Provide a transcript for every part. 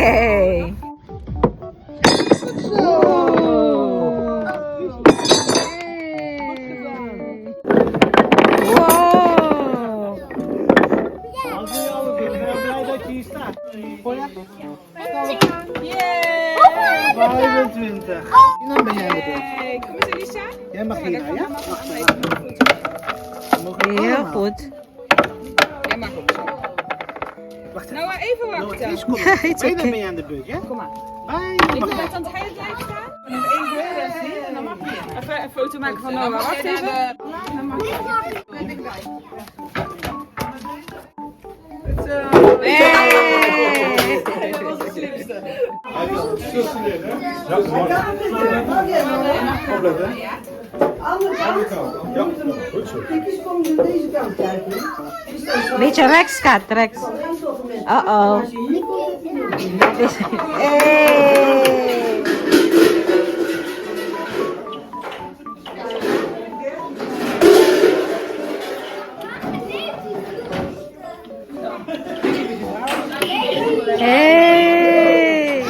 Yay! Wow! Yay! 25. Ilan ben jij er? Hey, kom eens Elisa. Jij mag hier, ja? Heel goed. Jij mag ook zo. Wacht Nou, maar even Nog wachten. eens, kom. Ja, it's Bijna okay. ben je aan de beurt, ja? Kom maar. Bye. Ik wil dat aan het heilig blijven staan. Nog één keer, en dan mag je. Even een foto maken van Noah. Wacht even. Dan mag je. Hey! Dat was de slimste. Beetje rechts, schat, rechts. Uh-oh. Hey! Hey!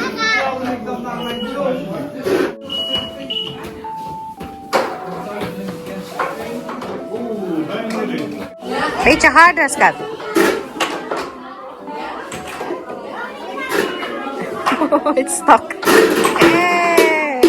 Beetje harder, schat. Oh, it's stuck. Hey!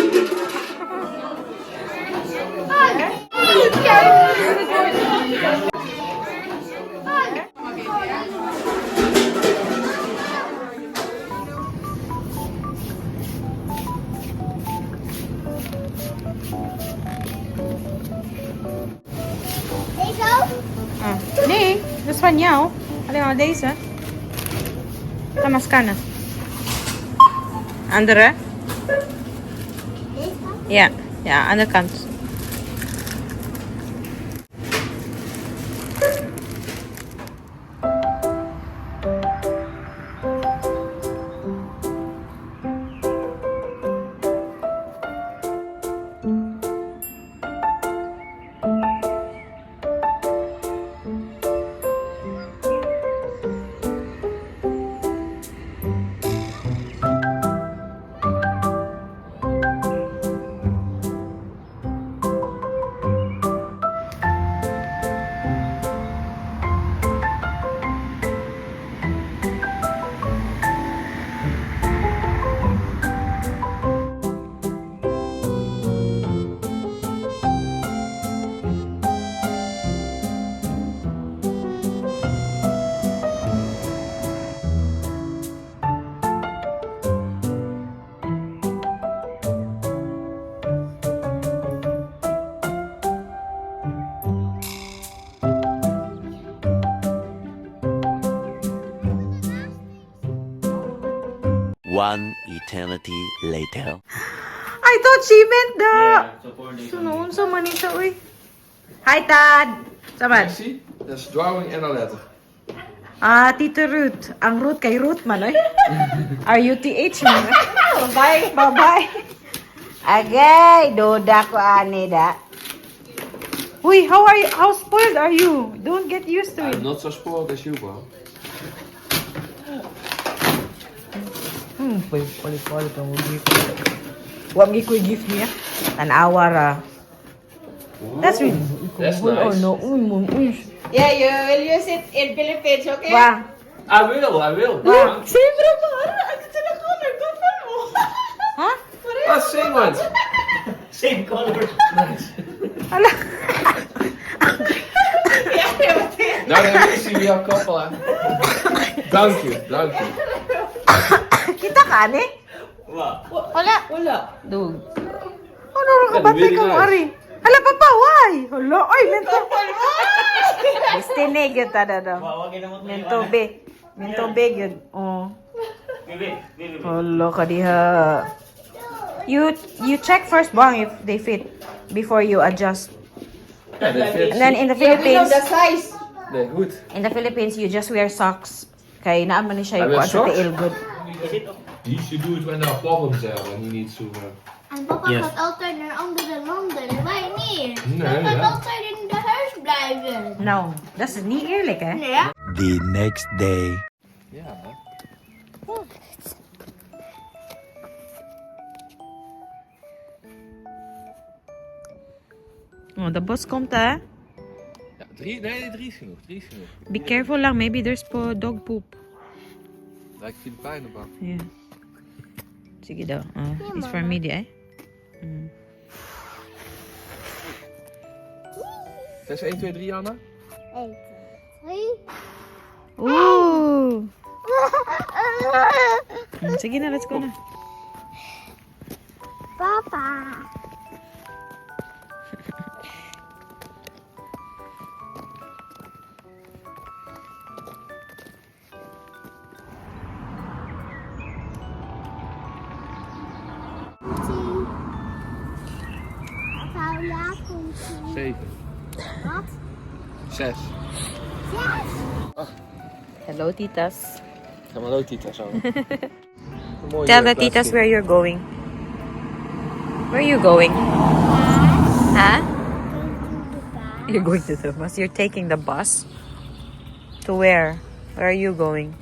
Nee, dat is van jou. Alleen maar deze. Ga maar scannen. Andere? Ja, ja, andere kant. One eternity later. I thought she meant the... Sunoon sa manita, uy. Hi, Tad! Saman? Zie, dat is dwowing en een letter. Ah, Tito Ruth. Ang Ruth kay Ruth man, oy. R-U-T-H man. Bye, bye-bye. Agay, doda ko ani da. Uy, how spoiled are you? Don't get used to it. I'm not so spoiled as you, bro. Palit-palit ang gift. Huwag ko gift niya. Tanawa ra. That's really... That's Oh nice. no, uy. Yeah, you will use it in Philippines, okay? Wah. I will. Wah. Siyempre ba? Ang ganda ng color. Ganda mo. Ha? Ah, same ones. Same color. Ala. Nou, dan wil ik zien jouw koppel aan. Dank je. Kita ka ni? Wala. Wala. Dug. Ano rin ka Yeah, batay really kang nice. ari? Hala papa, why? Hala, oy, mento. Destinig yun tada daw. Mento be. Mento be yun. Oh. Hala ka diha. You check first bang if they fit before you adjust. Ja, dat fit. And then in the Yeah, we know Philippines, the size. Nee, goed. in the Philippines you just wear socks. Kay naaman ni siya I yung wear kuwan sa socks? tiil good. You used to do it when there are problems there, when you need to... En papa Yes. gaat altijd naar andere landen, wij niet. Nee, Papa gaat ja. altijd in de huis blijven. No, dat is niet eerlijk hè. Nee. The next day. Ja, hè? Oh, de bus komt hè. Ja, 3? Nee, 3 is genoeg. 3 is genoeg. Be careful lang, maybe there's dog poop. Lijkt Filipijnen bang. Ja. Sige daw. It's for me di eh. Test 1, 2, 3, Anna. 1, 2, 3. Oeh. Sige na, let's go na. Papa. Paula komt. 7. Wat? 6. Hello, titas. Ga maar ook Tita zo. Tell the titas where you're going. Where are you going? Huh? You're going to the bus. You're taking the bus? To where? Where are you going?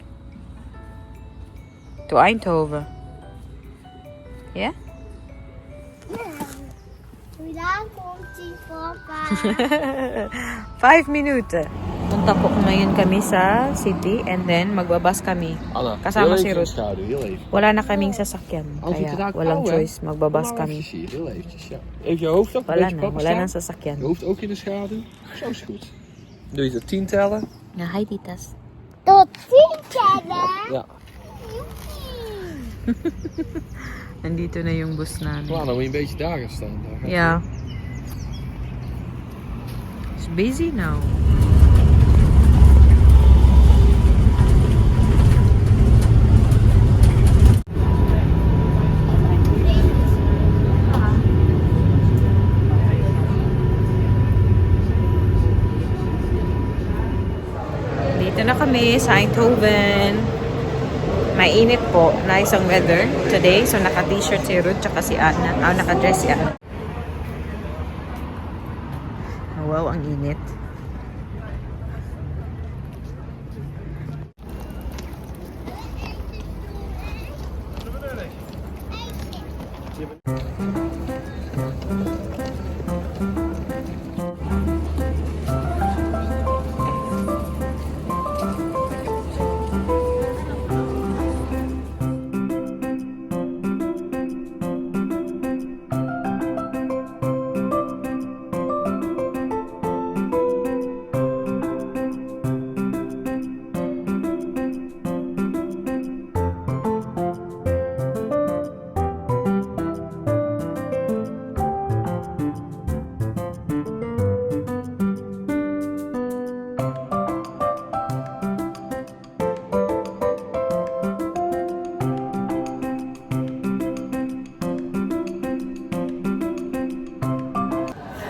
To Eindhoven. Yeah? Hoe lang komt die papa? 5 minuten. Punta po ngayon kami sa city and then magbabas kami. Anna, Kasama heel si even in de Ruth. schaduw, heel even. Wala na kaming sasakyan. Als je het Kaya raakt, walang pauw, hè? choice. Magbabas Kom maar kami. eventjes hier, heel eventjes, ja. Even je hoofd op, een Wala beetje na. papa Wala nang staan. sasakyan. Je hoofd ook in de schaduw. Zo is goed. Doe je tot 10 tellen? Ja, hi titas. Tot 10 tellen. Ja. Nandito na yung bus namin. Klaar, dan moet je een beetje daar gaan staan. Daar gaat Yeah. It's busy now. Dito na kami sa Eindhoven. Mainit po. Nice ang weather today. So naka-t-shirt si Ruth tsaka si Anna. Naka-dress si Anna. Oh, wow, ang init.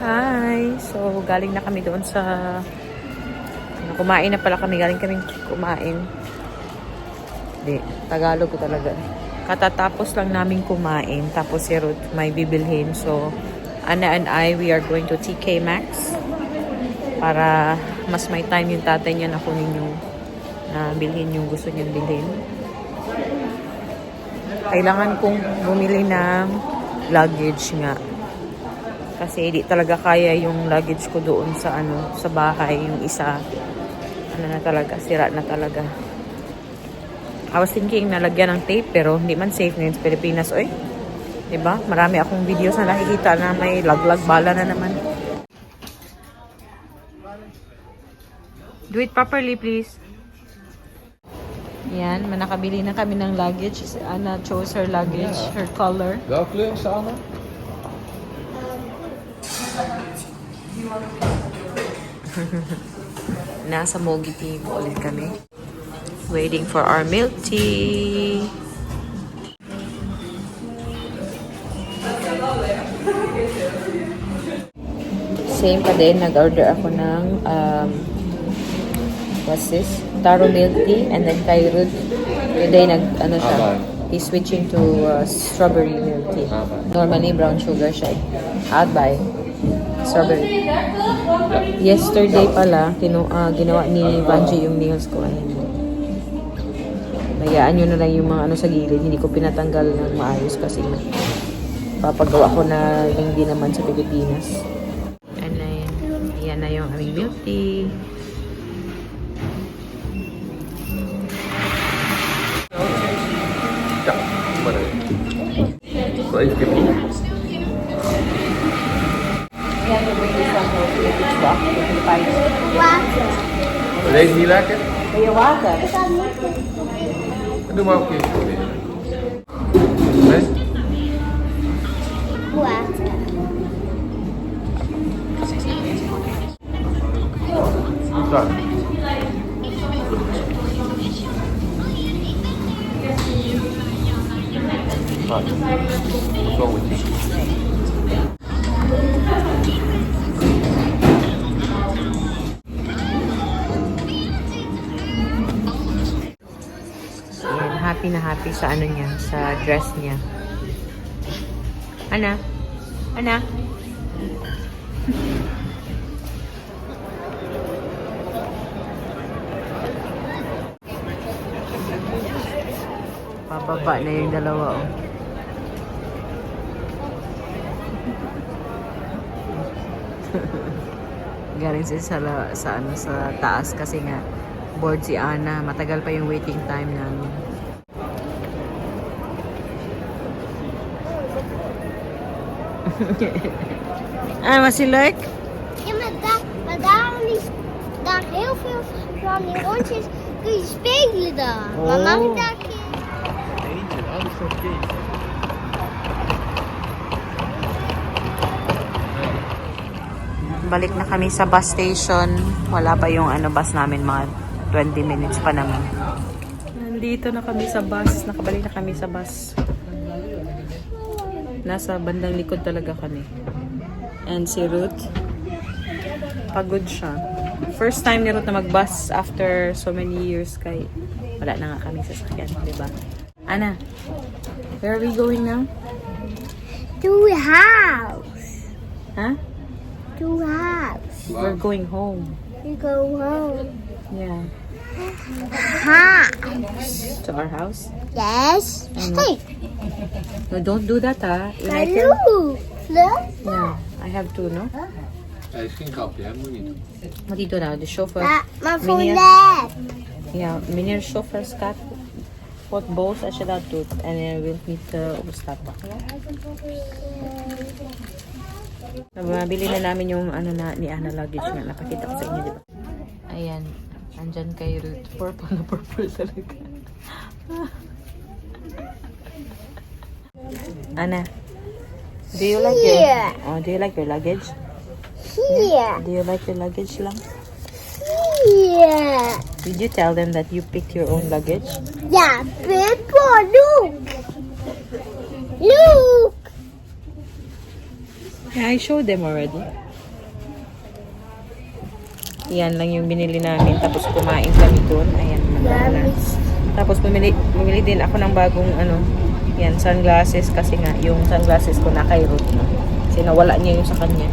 Hi! So, galing na kami doon sa... kumain na pala kami. Galing kaming kumain. Hindi, Tagalog ko talaga. Katatapos lang namin kumain. Tapos si Ruth may bibilhin. So, Anna and I, we are going to TK Maxx. Para mas may time yung tatay niya na kunin yung... na bilhin yung gusto niyang bilhin. Kailangan kong bumili ng luggage nga. Kasi hindi talaga kaya yung luggage ko doon sa sa bahay, yung isa na talaga, sira na talaga. I was thinking na lagyan ng tape pero hindi man safe ngayon sa Pilipinas, oy. 'Di ba? Marami akong videos na nakikita na may laglag bala na naman. Do it properly, please. Yan, nakabili na kami ng luggage. Si Anna chose her luggage, her color. Welke kleur is de Anna? Nasa Mogi Tea ulit kami. Waiting for our milk tea. Same pa din, nag-order ako ng what's this? Taro milk tea and then kay Ruth today siya. He's switching to strawberry milk tea. Normally brown sugar siya. I'll buy strawberry. Yesterday pala, ginawa ni Vanji yung nails ko. Hayaan nyo na lang yung mga sa gilid. Hindi ko pinatanggal ng maayos kasi papagawa ko na hindi naman sa Pilipinas. And Ayan na yung aming milk tea. Ja, maar wel even kippen. Ayan, Water. Deze niet lekker? Wil je water? Ik kan niet proberen. Doe maar ook even proberen. Nee? Water. Daar. Zo moet je. Ayan, happy na happy sa ano niya, sa dress niya. Ana? Ana? Pababa na yung dalawa, oh. Galing siya sa taas kasi nga board si Ana. Matagal pa yung waiting time namin. Wat is leuk? Ja, maar daarom is daar heel veel van die rondjes. Kun je spelen daar. Maar mag ik daar geen... Eentje, alles voor kind. Balik na kami sa bus station. Wala pa yung bus namin, mga 20 minutes pa naman. Nandito na kami sa bus. Nakabalik na kami sa bus. Nasa bandang likod talaga kami. And si Ruth, pagod siya. First time ni Ruth na mag-bus after so many years kay wala na nga kami sa sakyan, di ba? Ana, where are we going now? To house. Huh? To house. We're going home. We go home. Yeah. House. To our house. Yes. Hey, No, don't do that, ha? Like it. look. Look. Yeah, I have to, no? Hij is geen grapje, hè? Moet je niet doen. Wat dito nou? De chauffeur. Maar voor Meneer, net. ja, meneer chauffeur staat wordt boos als je dat doet. En hij wil niet overstappen. Nabili na namin yung ni Ana luggage nga. Napakita ko sa inyo, di ba? Ayan. Andyan kay Ruth. Purple na purple talaga. Ana, do you like do you like your luggage? Hier. Do you like your luggage lang? Hier. Did you tell them that you picked your own luggage? Ja, Pippo, look. Look. Yeah, I showed them already. Yan lang yung binili namin. Tapos kumain kami doon. Ayan, maganda. Tapos bumili din ako ng bagong yan, sunglasses. Kasi nga, yung sunglasses ko na kay Ruth. No? Kasi nawala niya yung sa kanya.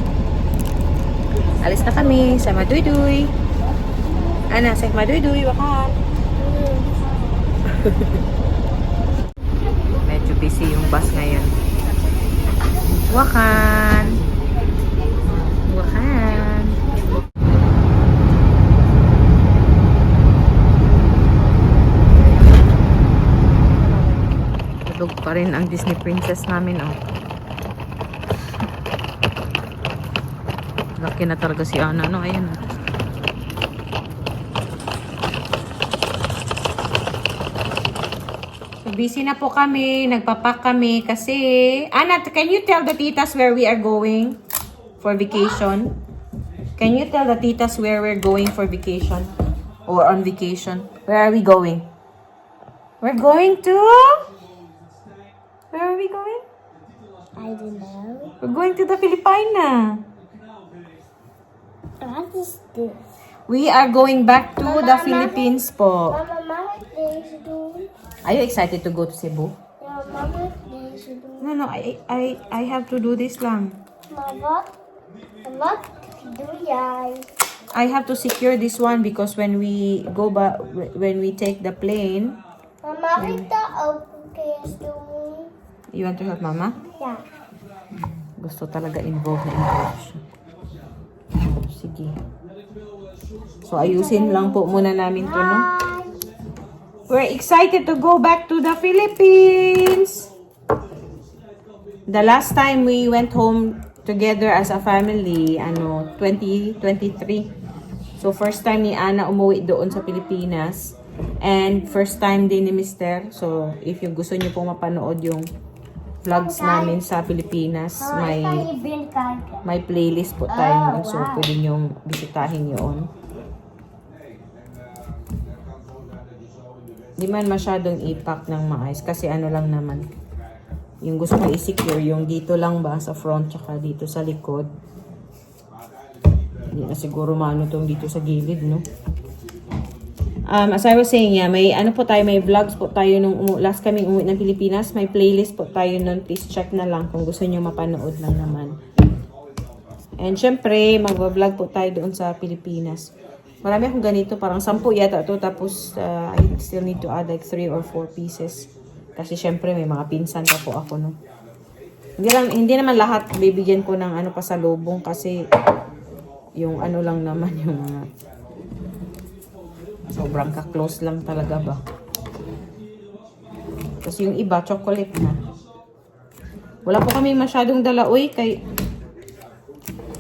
Alis na kami sa Maduiduy. Ana, sa Maduiduy, wakan. Medyo busy yung bus ngayon. Wakan. Wakan. Tulog pa rin ang Disney Princess namin, oh. Laki na talaga si Ana, no? Ayan, oh. Busy na po kami, nagpapak kami kasi... Ana, can you tell the titas where we are going for vacation? Can you tell the titas where we're going for vacation? Or on vacation? Where are we going? We're going to... Where are we going? I don't know. We're going to the Filipina. What is this? We are going back to the Philippines po. Mama, mag ik deze doen? Are you excited to go to Cebu? Ja, mag ik deze doen? No, I have to do this lang. Maar wat? Wat doe jij? I have to secure this one because when we go back, when we take the plane, Maar mag ik dat ook een keer doen? you want to help Mama? Ja. Gusto talaga involved na involved siya. Sige. So, ayusin lang po muna namin to, no? We're excited to go back to the Philippines! The last time we went home together as a family, 2023. So, first time ni Ana umuwi doon sa Pilipinas. And first time din ni Mister. So, if yung gusto niyo pong mapanood yung vlogs namin sa Pilipinas, may playlist po tayo nun. So, pwede niyong bisitahin yun. Di man masyadong ipack ng maayos kasi ano lang naman. Yung gusto kong i-secure, yung dito lang ba sa front tsaka dito sa likod. Hindi na siguro maano tong dito sa gilid, no? As I was saying, may may vlogs po tayo nung last kaming umuwi ng Pilipinas. May playlist po tayo nun. Please check na lang kung gusto nyo mapanood lang naman. And syempre, mag-vlog po tayo doon sa Pilipinas. Marami akong ganito, parang 10 yata to. Tapos, I still need to add like 3 or 4 pieces. Kasi syempre, may mga pinsan pa po ako, no? Hindi naman lahat bibigyan ko ng pasalubong kasi yung lang naman yung mga sobrang ka-close lang talaga ba. Kasi yung iba, chocolate na. Wala po kami masyadong dala. Uy, kay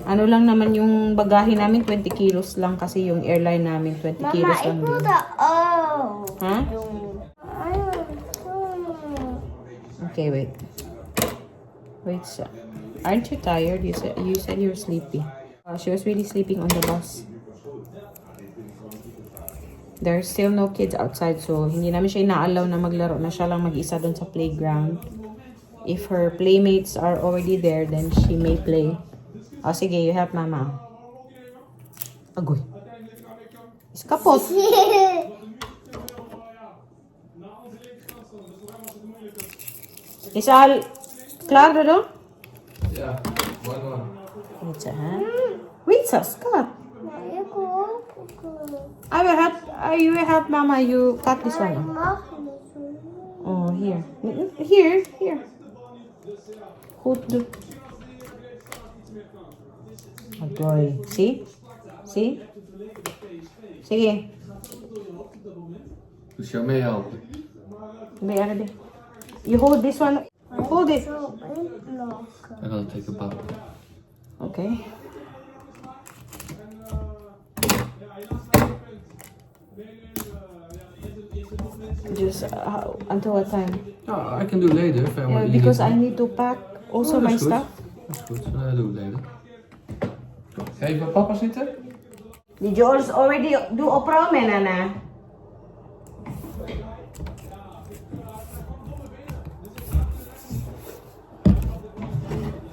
lang naman yung bagahe namin, 20 kilos lang. Kasi yung airline namin, 20 kilos lang din. Ha? Okay, wait. Wait, aren't you tired? You said you were sleepy. She was really sleeping on the bus. There's still no kids outside, so hindi namin siya ina-allow na maglaro na siya lang mag-isa doon sa playground. If her playmates are already there, then she may play. Sige, you help mama. Agoy. Iskapot. Isal, klaro do? Yeah, one. Wait, wait, Scott. You will help mama. You cut this one. Oh, here. Here. Hold the... Agoy. See? Sige. Dus jou meehelpen. You hold this one. Hold it. En dan take a bath. Okay. Just until what time? Oh, I can do later. If I Yeah, want to because eat. I need to pack also my that's good. stuff. Dat is goed. Dat doe ik later. Ga je bij papa zitten? Did you already do opromen, Nana?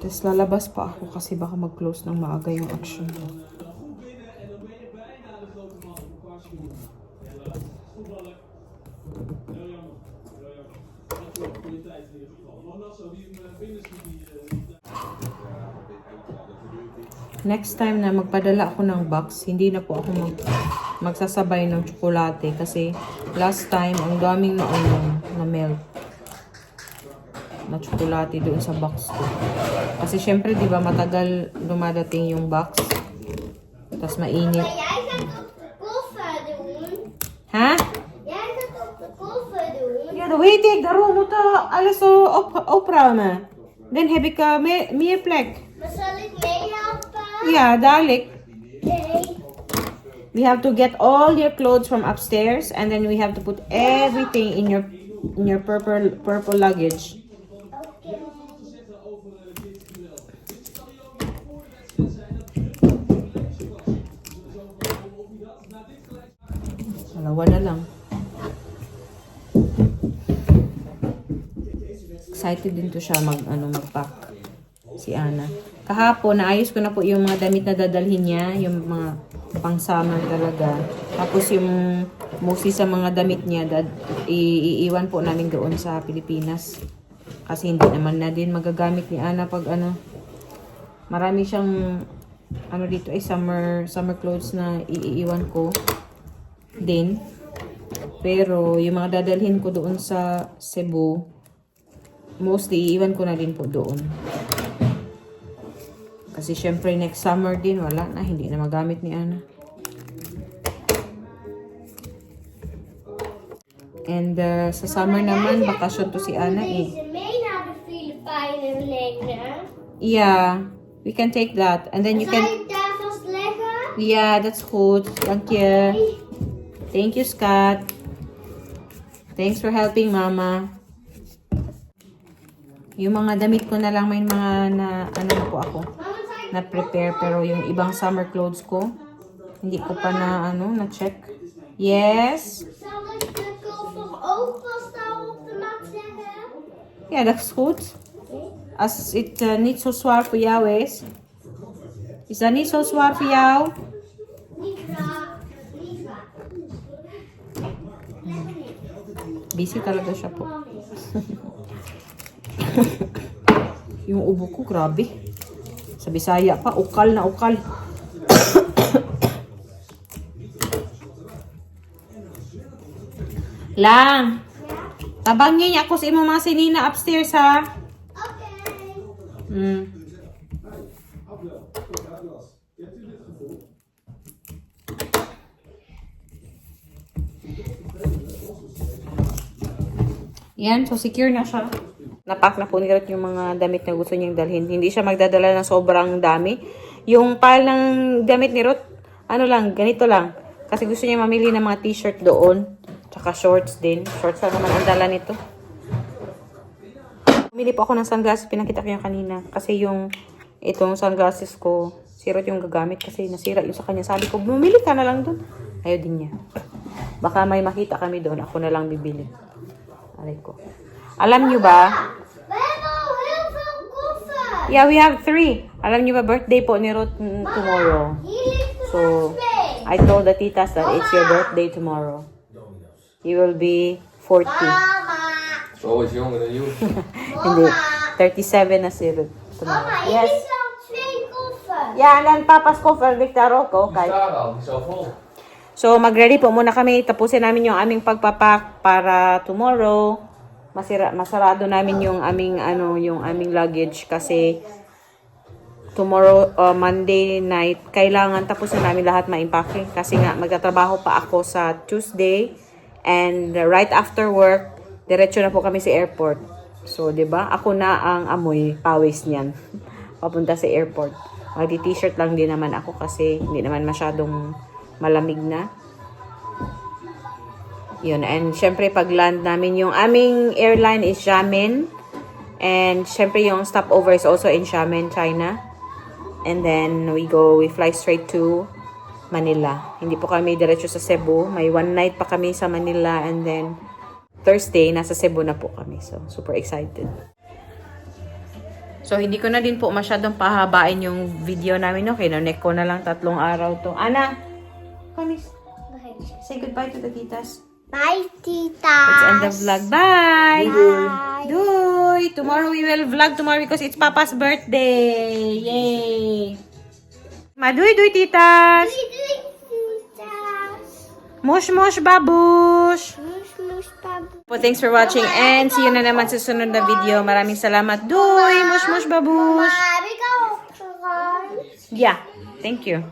Tapos lalabas pa ako kasi baka mag-close ng maaga yung action ko. Next time na magpadala ako ng box, hindi na po ako magsasabay ng tsokolate kasi last time ang daming na melt na tsokolate doon sa box ko. Kasi syempre, di ba, matagal dumadating yung box. Tapos mainit. Jij gaat op de koffer doen. Ha? Jij gaat op de koffer doen. Ja, dan weet ik. Daarom moet alles zo opruimen. Dan heb ik meer plek. Maar zal ik meehelpen? Ja, dadelijk. Nee. We have to get all your clothes from upstairs and then we have to put everything in your purple luggage. Oké. Dalawa na lang. Excited din to siya mag-pack. Si Ana. Kahapon, naayos ko na po yung mga damit na dadalhin niya. Yung mga pang-summer talaga. Tapos yung mostly sa mga damit niya, iiwan po namin doon sa Pilipinas. Kasi hindi naman na din magagamit ni Ana pag marami siyang dito ay summer clothes na iiwan ko din. Pero yung mga dadalhin ko doon sa Cebu, mostly iiwan ko na din po doon. Kasi syempre next summer din, wala na. Hindi na magamit ni Ana. And sa summer naman, bakasyon to si Ana eh. Deze mee naar de Filipijnen leggen. Yeah, we can take that. And then you Zal can... ik daar vast leggen? Yeah, that's good. Thank you. Thank you, Scott. Thanks for helping, Mama. Yung mga damit ko na lang, may mga na, ano na po ako, na-prepare. Pero yung ibang summer clothes ko, hindi ko pa na, na-check. Yes? Zal ik de koffer ook vast daar op de mat leggen? Yeah, that's good. As it niet zo zwaar voor jou is. Is dat niet zo zwaar voor jou? Niet waar. Niet waar. Busy talaga siya po. Yung ubo ko, grabe. Sa Bisaya pa, ukal na ukal. Lang, tabangin niya ako sa imong mga sinina upstairs, ha? Oké. Yan, so secure na siya. Napak na po ni Ruth yung mga damit na gusto niyang dalhin. Hindi siya magdadala ng sobrang dami. Yung pile ng damit ni Ruth, ano lang, ganito lang. Kasi gusto niya mamili ng mga t-shirt doon. Tsaka shorts din. Shorts na naman ang dala nito. Bumili po ako ng sunglasses. Pinakita ko yung kanina. Kasi yung itong sunglasses ko, si Ruth yung gagamit kasi nasira yung sa kanya. Sabi ko, bumili ka na lang doon. Ayaw din niya. Baka may makita kami doon. Ako na lang bibili. Aray ko. Alam nyo ba? We hebben al heel veel koffers. Yeah, we have 3. Alam nyo ba, birthday po ni Ruth tomorrow. Hier ligt er So, nog 2. I told the titas that it's your birthday tomorrow. You will be 40. Mama. Zo is jonger dan you. Hindi. 37 na si Ruth tomorrow. Mama, hier Yes. ligt al 2 koffers. Yeah, and then papa's koffer, Victor Rocco. Die staat al, die is al vol. So, mag-ready po muna kami. Tapusin namin yung aming pagpapak para tomorrow. Masarado namin yung aming yung aming luggage kasi tomorrow Monday night kailangan tapusin namin lahat maimpake kasi nga magtatrabaho pa ako sa Tuesday and right after work diretso na po kami sa airport. So, 'di ba? Ako na ang amoy pawis niyan. Papunta sa airport. Magti-t-shirt lang din naman ako kasi hindi naman masyadong malamig na. Yun, and syempre pag-land namin, yung aming airline is Xiamen. And syempre yung stopover is also in Xiamen, China. And then we fly straight to Manila. Hindi po kami diretso sa Cebu. May one night pa kami sa Manila and then Thursday, nasa Cebu na po kami. So, super excited. So, hindi ko na din po masyadong pahabain yung video namin. Okay, no-neck ko na lang 3 araw to. Ana, kamis. Say goodbye to the titas. Bye, tita. Let's end the vlog. Bye! Bye. Doy! Tomorrow we will vlog tomorrow because it's Papa's birthday. Yay! Maduy-duy, titas! Doei, titas. Mush-mush, babush! Moes, moes, baboe. Well, thanks for watching and see you na naman sa sunod na video. Maraming salamat. Doy! Mush-mush, babush! Maar heb ik al opgeruimd? Yeah, thank you.